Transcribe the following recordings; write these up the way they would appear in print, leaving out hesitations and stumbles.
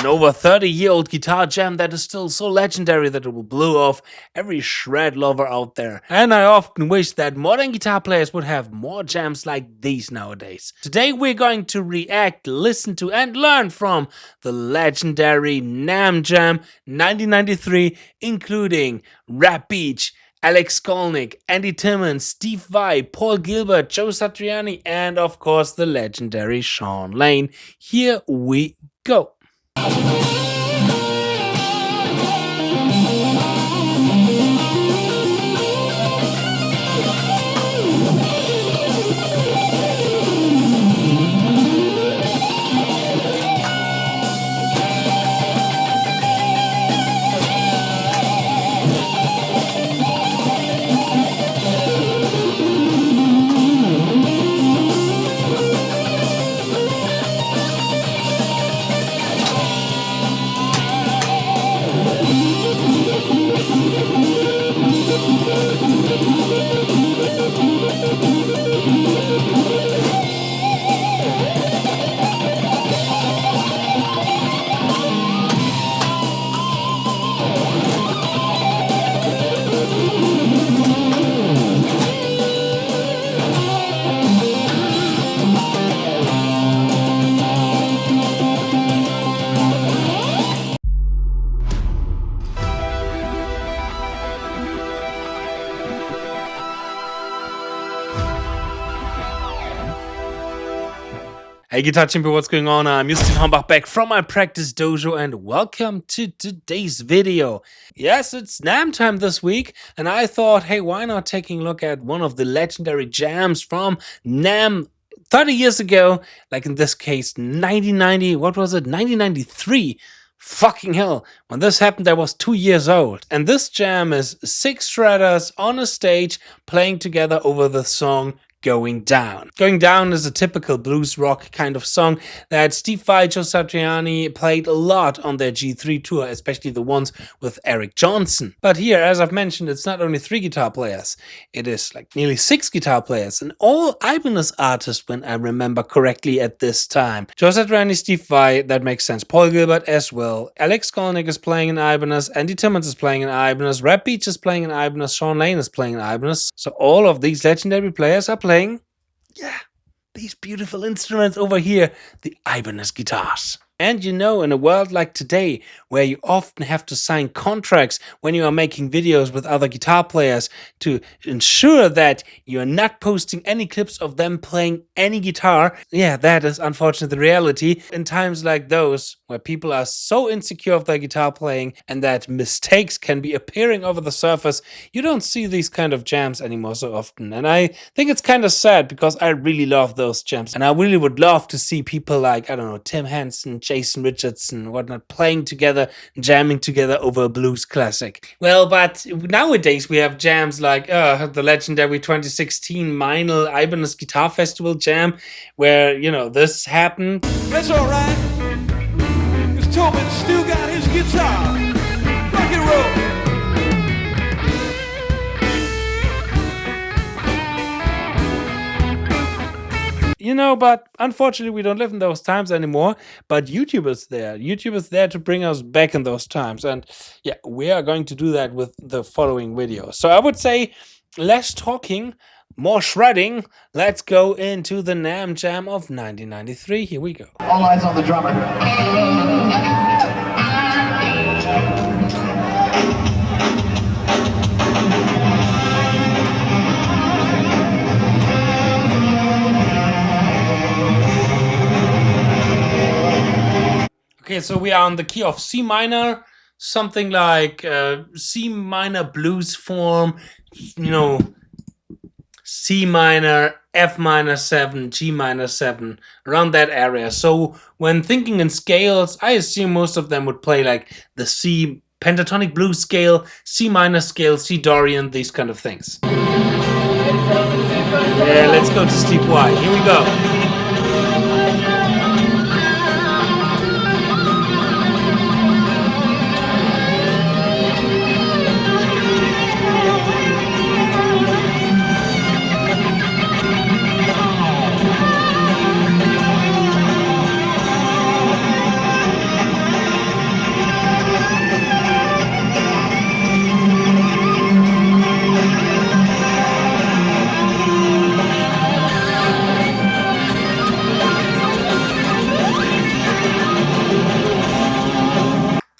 An over 30-year-old guitar jam that is still so legendary that it will blow off every shred lover out there. And I often wish that modern guitar players would have more jams like these nowadays. Today we're going to react, listen to and learn from the legendary NAMM Jam 1993, including Reb Beach, Alex Skolnik, Andy Timmons, Steve Vai, Paul Gilbert, Joe Satriani, and of course the legendary Shawn Lane. Here we go. Hey Guitar Champion, what's going on? I'm Justin Hombach back from my practice dojo and welcome to today's video. Yes, it's NAMM time this week and I thought, hey, why not taking a look at one of the legendary jams from NAMM 30 years ago, like in this case 1990, what was it, 1993? Fucking hell, when this happened I was 2 years old. And this jam is 6 shredders on a stage playing together over the song Going Down. Going Down is a typical blues rock kind of song that Steve Vai, Joe Satriani played a lot on their G3 tour, especially the ones with Eric Johnson. But here, as I've mentioned, it's not only 3 guitar players, it is like nearly 6 guitar players, and all Ibanez artists when I remember correctly at this time. Joe Satriani, Steve Vai, that makes sense. Paul Gilbert as well. Alex Skolnik is playing in Ibanez, Andy Timmons is playing in Ibanez, Reb Beach is playing in Ibanez, Shawn Lane is playing in Ibanez. So all of these legendary players are playing, yeah, these beautiful instruments over here, the Ibanez guitars. And you know, in a world like today, where you often have to sign contracts when you are making videos with other guitar players to ensure that you are not posting any clips of them playing any guitar, yeah, that is unfortunately the reality. In times like those, where people are so insecure of their guitar playing and that mistakes can be appearing over the surface, you don't see these kind of jams anymore so often. And I think it's kind of sad because I really love those jams. And I really would love to see people like, I don't know, Tim Henson, Jason Richardson, whatnot, playing together, jamming together over a blues classic. Well, but nowadays we have jams like the legendary 2016 Meinl Ibanez Guitar Festival jam, where, you know, this happened. That's alright, because Tobin still got his guitar. Rock and roll. You know, but unfortunately we don't live in those times anymore, but YouTube is there. YouTube is there to bring us back in those times. And yeah, we are going to do that with the following video. So I would say less talking, more shredding. Let's go into the NAMM Jam of 1993. Here we go. All eyes on the drummer. Okay, so we are on the key of C minor, something like C minor blues form, you know, C minor, F minor 7, G minor 7, around that area. So when thinking in scales, I assume most of them would play like the C pentatonic blues scale, C minor scale, C Dorian, these kind of things. Yeah, let's go to Steve Vai. Here we go.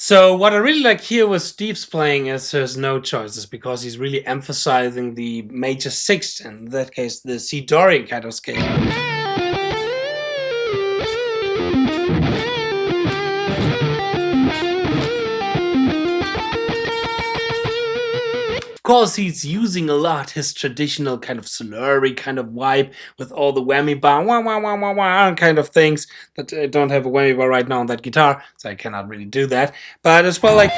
So what I really like here with Steve's playing is his note choices, because he's really emphasizing the major sixth, in that case the C Dorian kind of scale. Of course, he's using a lot his traditional kind of slurry kind of vibe with all the whammy bar, wah, wah, wah, wah, wah, kind of things. But I don't have a whammy bar right now on that guitar, so I cannot really do that. But as well, like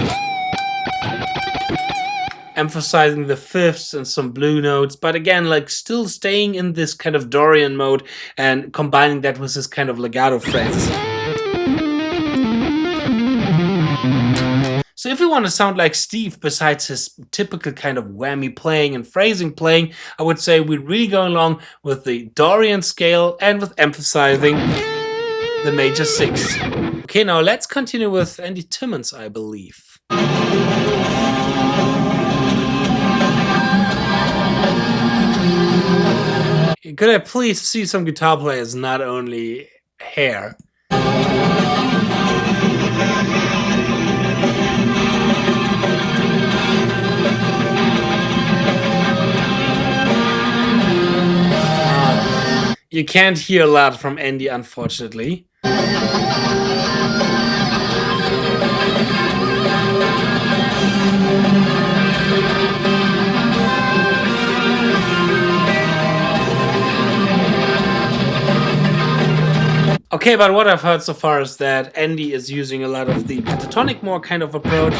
emphasizing the fifths and some blue notes, but again, like still staying in this kind of Dorian mode and combining that with this kind of legato phrase. So if you want to sound like Steve, besides his typical kind of whammy playing and phrasing playing, I would say we're really going along with the Dorian scale and with emphasizing the major sixth. Okay, now let's continue with Andy Timmons, I believe. Could I please see some guitar players, not only hair? You can't hear a lot from Andy, unfortunately. Okay, but what I've heard so far is that Andy is using a lot of the pentatonic more kind of approach.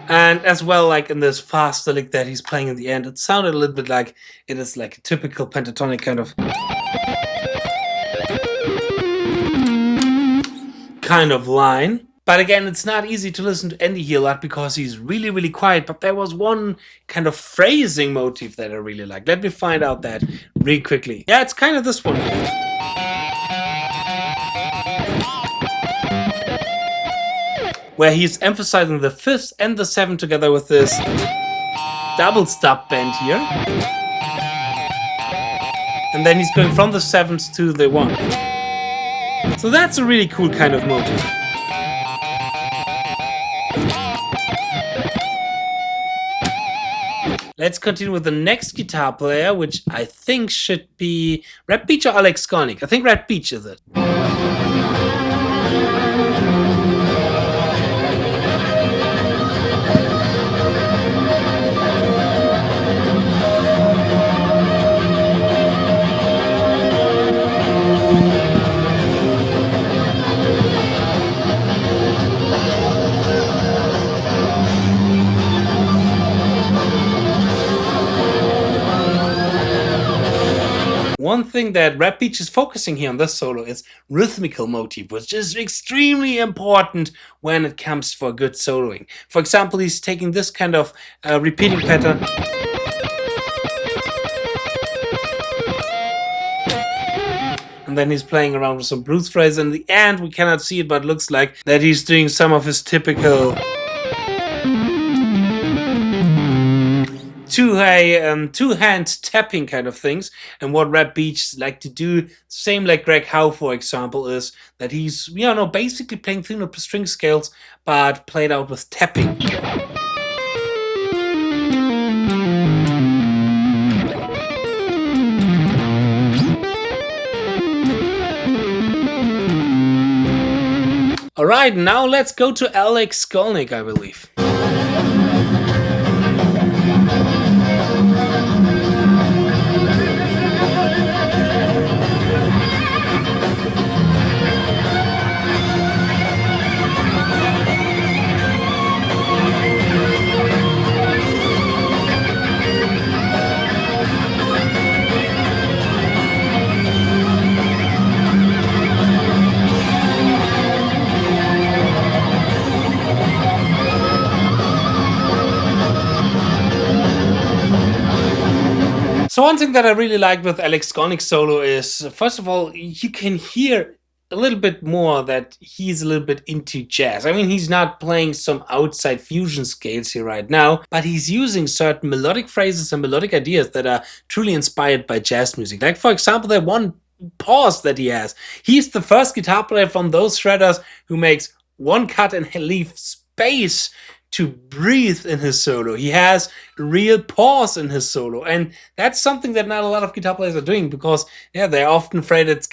And as well, like in this faster lick that he's playing in the end, it sounded a little bit like it is like a typical pentatonic kind of line. But again, it's not easy to listen to Andy here a lot because he's really, really quiet. But there was one kind of phrasing motif that I really like. Let me find out that really quickly. Yeah, it's kind of this one here. Where he's emphasizing the fifth and the seventh together with this double stop bend here. And then he's going from the seventh to the one. So that's a really cool kind of motif. Let's continue with the next guitar player, which I think should be Reb Beach or Alex Skolnik. I think Reb Beach is it. One thing that Reb Beach is focusing here on this solo is rhythmical motif, which is extremely important when it comes for good soloing. For example, he's taking this kind of repeating pattern. And then he's playing around with some blues phrases. In the end, we cannot see it, but it looks like that he's doing some of his typical two-hand tapping kind of things. And what Reb Beach like to do, same like Greg Howe, for example, is that he's, basically playing 3-note string scales, but played out with tapping. Alright, now let's go to Alex Skolnik, I believe. So one thing that I really like with Alex Skolnik's solo is, first of all, you can hear a little bit more that he's a little bit into jazz. I mean, he's not playing some outside fusion scales here right now, but he's using certain melodic phrases and melodic ideas that are truly inspired by jazz music. Like, for example, that one pause that he has. He's the first guitar player from those shredders who makes one cut and leave space to breathe in his solo. He has a real pause in his solo, and that's something that not a lot of guitar players are doing, because yeah, they're often afraid it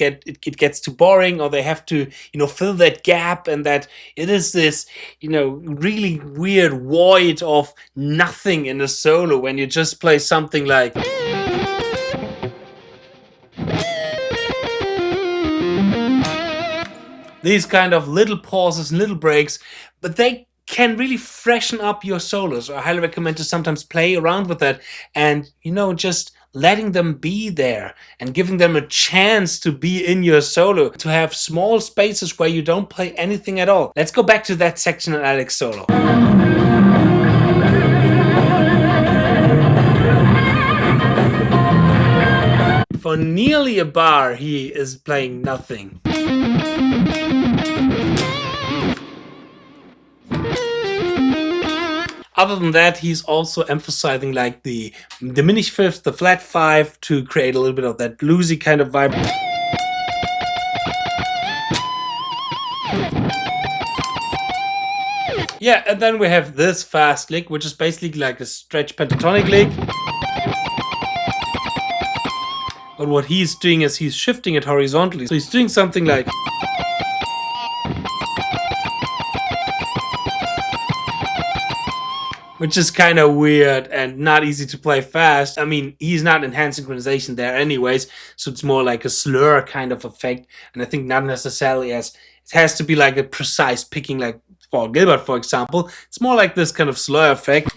gets too boring, or they have to, you know, fill that gap, and that it is this, you know, really weird void of nothing in a solo when you just play something like these kind of little pauses, little breaks, but they can really freshen up your solos. I highly recommend to sometimes play around with that and, you know, just letting them be there and giving them a chance to be in your solo, to have small spaces where you don't play anything at all. Let's go back to that section in Alex solo. For nearly a bar, he is playing nothing. Other than that, he's also emphasizing like the diminished fifth, the flat five, to create a little bit of that bluesy kind of vibe. Yeah, and then we have this fast lick, which is basically like a stretch pentatonic lick. But what he's doing is he's shifting it horizontally. So he's doing something like, which is kind of weird and not easy to play fast. I mean, he's not in hand synchronization there anyways, so it's more like a slur kind of effect. And I think not necessarily as, it has to be like a precise picking like for Gilbert, for example. It's more like this kind of slur effect.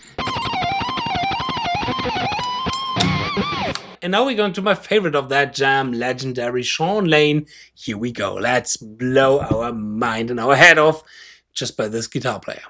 And now we're going to my favorite of that jam, legendary Shawn Lane. Here we go. Let's blow our mind and our head off just by this guitar player.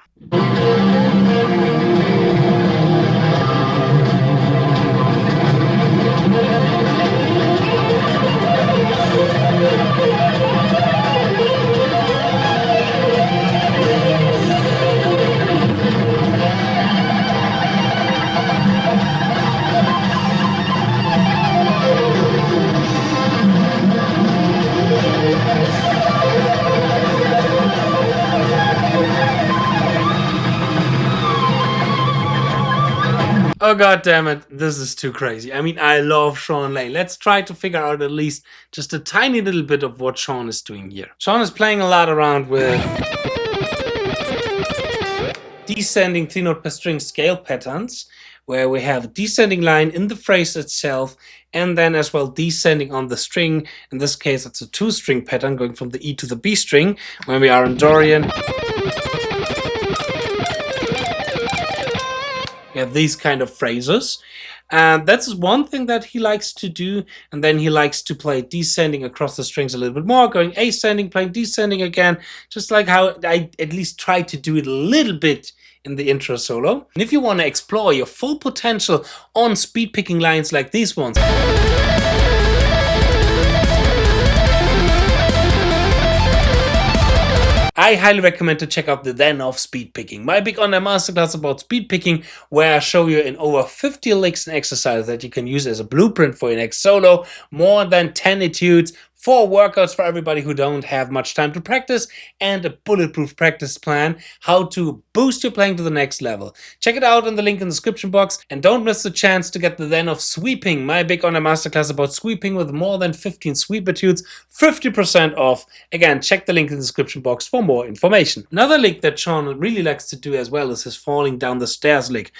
Oh god damn it, this is too crazy. I mean, I love Shawn Lane. Let's try to figure out at least just a tiny little bit of what Shawn is doing here. Shawn is playing a lot around with descending 3-note per string scale patterns, where we have a descending line in the phrase itself, and then as well descending on the string. In this case, it's a 2-string pattern going from the E to the B string when we are in Dorian. We have these kind of phrases, and that's one thing that he likes to do. And then he likes to play descending across the strings a little bit more, going ascending, playing descending again, just like how I at least try to do it a little bit in the intro solo. And if you want to explore your full potential on speed picking lines like these ones, I highly recommend to check out the ZEN of Speedpicking, my big online masterclass about speed picking, where I show you in over 50 licks and exercises that you can use as a blueprint for your next solo, more than 10 etudes, 4 workouts for everybody who don't have much time to practice, and a bulletproof practice plan, how to boost your playing to the next level. Check it out in the link in the description box, and don't miss the chance to get the ZEN of Sweeping, my big online masterclass about sweeping with more than 15 sweep etudes, 50% off. Again, check the link in the description box for more information. Another lick that Shawn really likes to do as well is his falling down the stairs lick.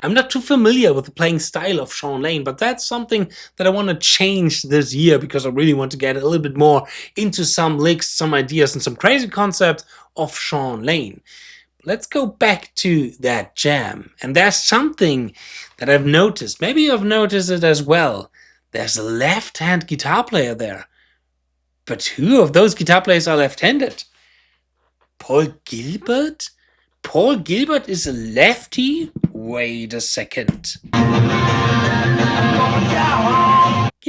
I'm not too familiar with the playing style of Shawn Lane, but that's something that I want to change this year, because I really want to get a little bit more into some licks, some ideas, and some crazy concepts of Shawn Lane. Let's go back to that jam. And there's something that I've noticed. Maybe you've noticed it as well. There's a left-hand guitar player there. But who of those guitar players are left-handed? Paul Gilbert? Paul Gilbert is a lefty? Wait a second.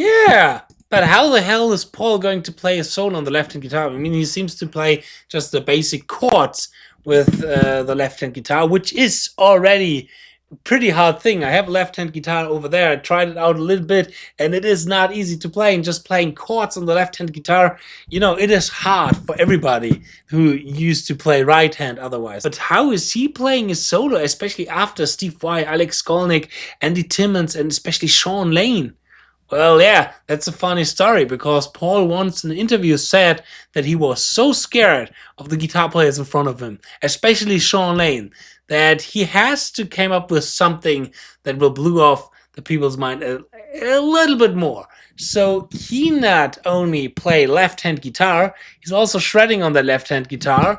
Yeah, but how the hell is Paul going to play a solo on the left-hand guitar? I mean, he seems to play just the basic chords with the left-hand guitar, which is already a pretty hard thing. I have a left-hand guitar over there. I tried it out a little bit, and it is not easy to play. And just playing chords on the left-hand guitar, you know, it is hard for everybody who used to play right-hand otherwise. But how is he playing a solo, especially after Steve Vai, Alex Skolnik, Andy Timmons, and especially Shawn Lane? Well, yeah, that's a funny story, because Paul once in an interview said that he was so scared of the guitar players in front of him, especially Shawn Lane, that he has to come up with something that will blow off the people's mind a little bit more. So he not only play left-hand guitar, he's also shredding on the left-hand guitar,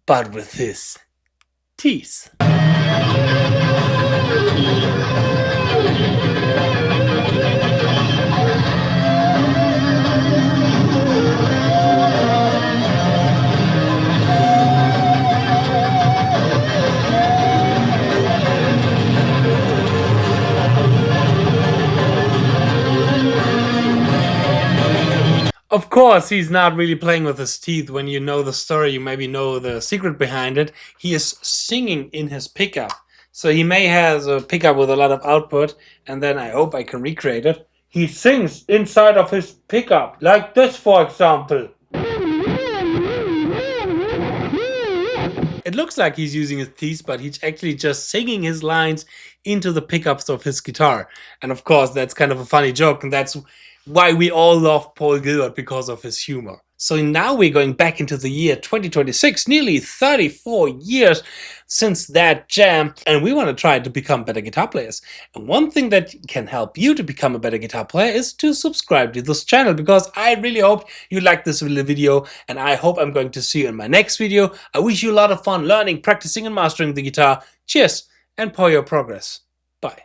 but with his teeth. Of course, he's not really playing with his teeth. When you know the story, you maybe know the secret behind it. He is singing in his pickup. So he may have a pickup with a lot of output, and then I hope I can recreate it. He sings inside of his pickup, like this, for example. It looks like he's using his teeth, but he's actually just singing his lines into the pickups of his guitar. And of course, that's kind of a funny joke, and that's why we all love Paul Gilbert, because of his humor. So now we're going back into the year 2026, nearly 34 years since that jam, and we want to try to become better guitar players. And one thing that can help you to become a better guitar player is to subscribe to this channel, because I really hope you like this video, and I hope I'm going to see you in my next video. I wish you a lot of fun learning, practicing, and mastering the guitar. Cheers, and pour your progress. Bye.